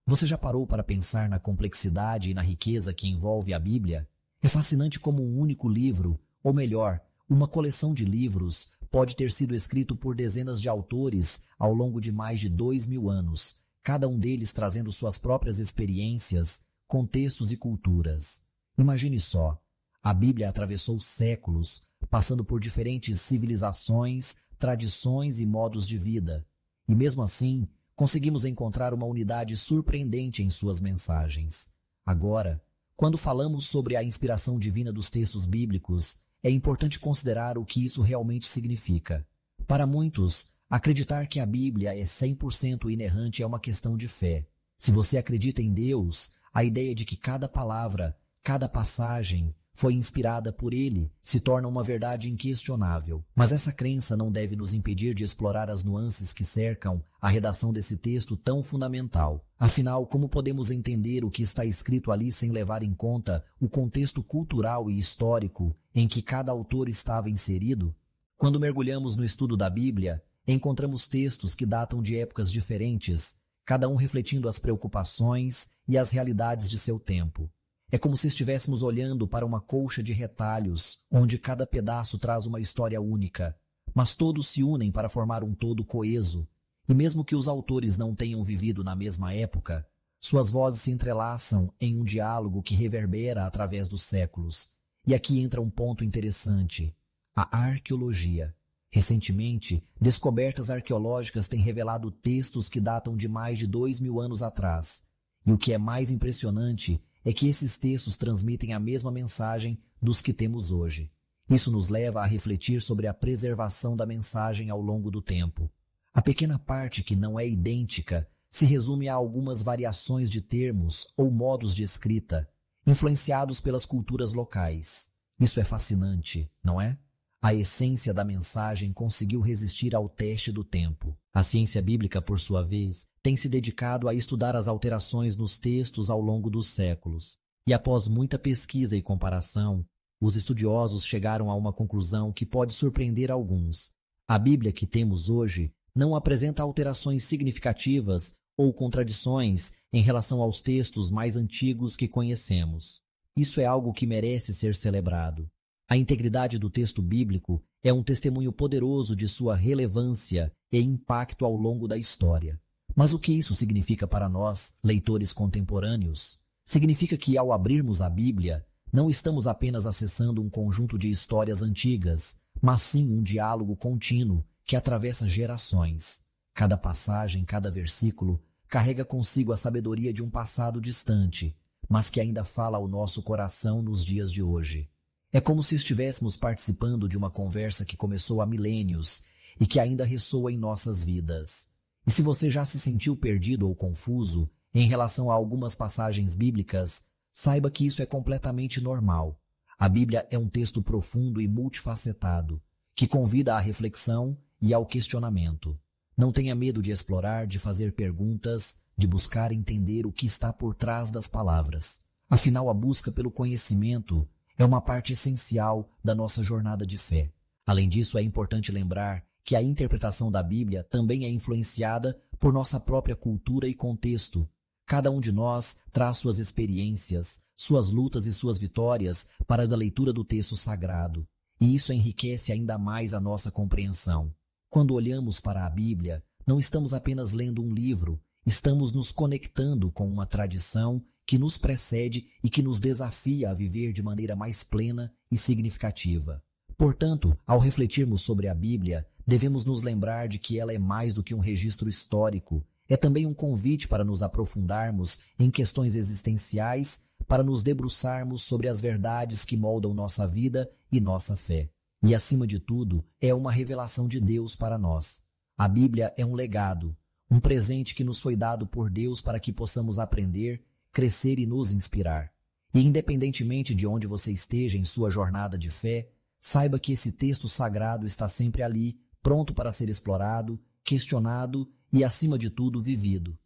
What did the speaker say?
Você já parou para pensar na complexidade e na riqueza que envolve a Bíblia? É fascinante como um único livro, ou melhor, uma coleção de livros, pode ter sido escrito por dezenas de autores ao longo de mais de 2000 anos, cada um deles trazendo suas próprias experiências, contextos e culturas. Imagine só, a Bíblia atravessou séculos, passando por diferentes civilizações, tradições e modos de vida. E mesmo assim, conseguimos encontrar uma unidade surpreendente em suas mensagens. Agora, quando falamos sobre a inspiração divina dos textos bíblicos, é importante considerar o que isso realmente significa. Para muitos, acreditar que a Bíblia é 100% inerrante é uma questão de fé. Se você acredita em Deus, a ideia de que cada palavra, cada passagem, foi inspirada por Ele se torna uma verdade inquestionável. Mas essa crença não deve nos impedir de explorar as nuances que cercam a redação desse texto tão fundamental. Afinal, como podemos entender o que está escrito ali sem levar em conta o contexto cultural e histórico em que cada autor estava inserido? Quando mergulhamos no estudo da Bíblia, encontramos textos que datam de épocas diferentes, cada um refletindo as preocupações e as realidades de seu tempo. É como se estivéssemos olhando para uma colcha de retalhos, onde cada pedaço traz uma história única, mas todos se unem para formar um todo coeso. E mesmo que os autores não tenham vivido na mesma época, suas vozes se entrelaçam em um diálogo que reverbera através dos séculos. E aqui entra um ponto interessante: a arqueologia. Recentemente, descobertas arqueológicas têm revelado textos que datam de mais de 2000 anos atrás. E o que é mais impressionante é que esses textos transmitem a mesma mensagem dos que temos hoje. Isso nos leva a refletir sobre a preservação da mensagem ao longo do tempo. A pequena parte que não é idêntica se resume a algumas variações de termos ou modos de escrita, influenciados pelas culturas locais. Isso é fascinante, não é? A essência da mensagem conseguiu resistir ao teste do tempo. A ciência bíblica, por sua vez, tem se dedicado a estudar as alterações nos textos ao longo dos séculos. E após muita pesquisa e comparação, os estudiosos chegaram a uma conclusão que pode surpreender alguns. A Bíblia que temos hoje não apresenta alterações significativas ou contradições em relação aos textos mais antigos que conhecemos. Isso é algo que merece ser celebrado. A integridade do texto bíblico é um testemunho poderoso de sua relevância e impacto ao longo da história. Mas o que isso significa para nós, leitores contemporâneos? Significa que, ao abrirmos a Bíblia, não estamos apenas acessando um conjunto de histórias antigas, mas sim um diálogo contínuo que atravessa gerações. Cada passagem, cada versículo, carrega consigo a sabedoria de um passado distante, mas que ainda fala ao nosso coração nos dias de hoje. É como se estivéssemos participando de uma conversa que começou há milênios e que ainda ressoa em nossas vidas. E se você já se sentiu perdido ou confuso em relação a algumas passagens bíblicas, saiba que isso é completamente normal. A Bíblia é um texto profundo e multifacetado, que convida à reflexão e ao questionamento. Não tenha medo de explorar, de fazer perguntas, de buscar entender o que está por trás das palavras. Afinal, a busca pelo conhecimento é uma parte essencial da nossa jornada de fé. Além disso, é importante lembrar que a interpretação da Bíblia também é influenciada por nossa própria cultura e contexto. Cada um de nós traz suas experiências, suas lutas e suas vitórias para a leitura do texto sagrado, e isso enriquece ainda mais a nossa compreensão. Quando olhamos para a Bíblia, não estamos apenas lendo um livro, estamos nos conectando com uma tradição que nos precede e que nos desafia a viver de maneira mais plena e significativa. Portanto, ao refletirmos sobre a Bíblia, devemos nos lembrar de que ela é mais do que um registro histórico. É também um convite para nos aprofundarmos em questões existenciais, para nos debruçarmos sobre as verdades que moldam nossa vida e nossa fé. E, acima de tudo, é uma revelação de Deus para nós. A Bíblia é um legado, um presente que nos foi dado por Deus para que possamos aprender, crescer e nos inspirar. E independentemente de onde você esteja em sua jornada de fé, saiba que esse texto sagrado está sempre ali, pronto para ser explorado, questionado e, acima de tudo, vivido.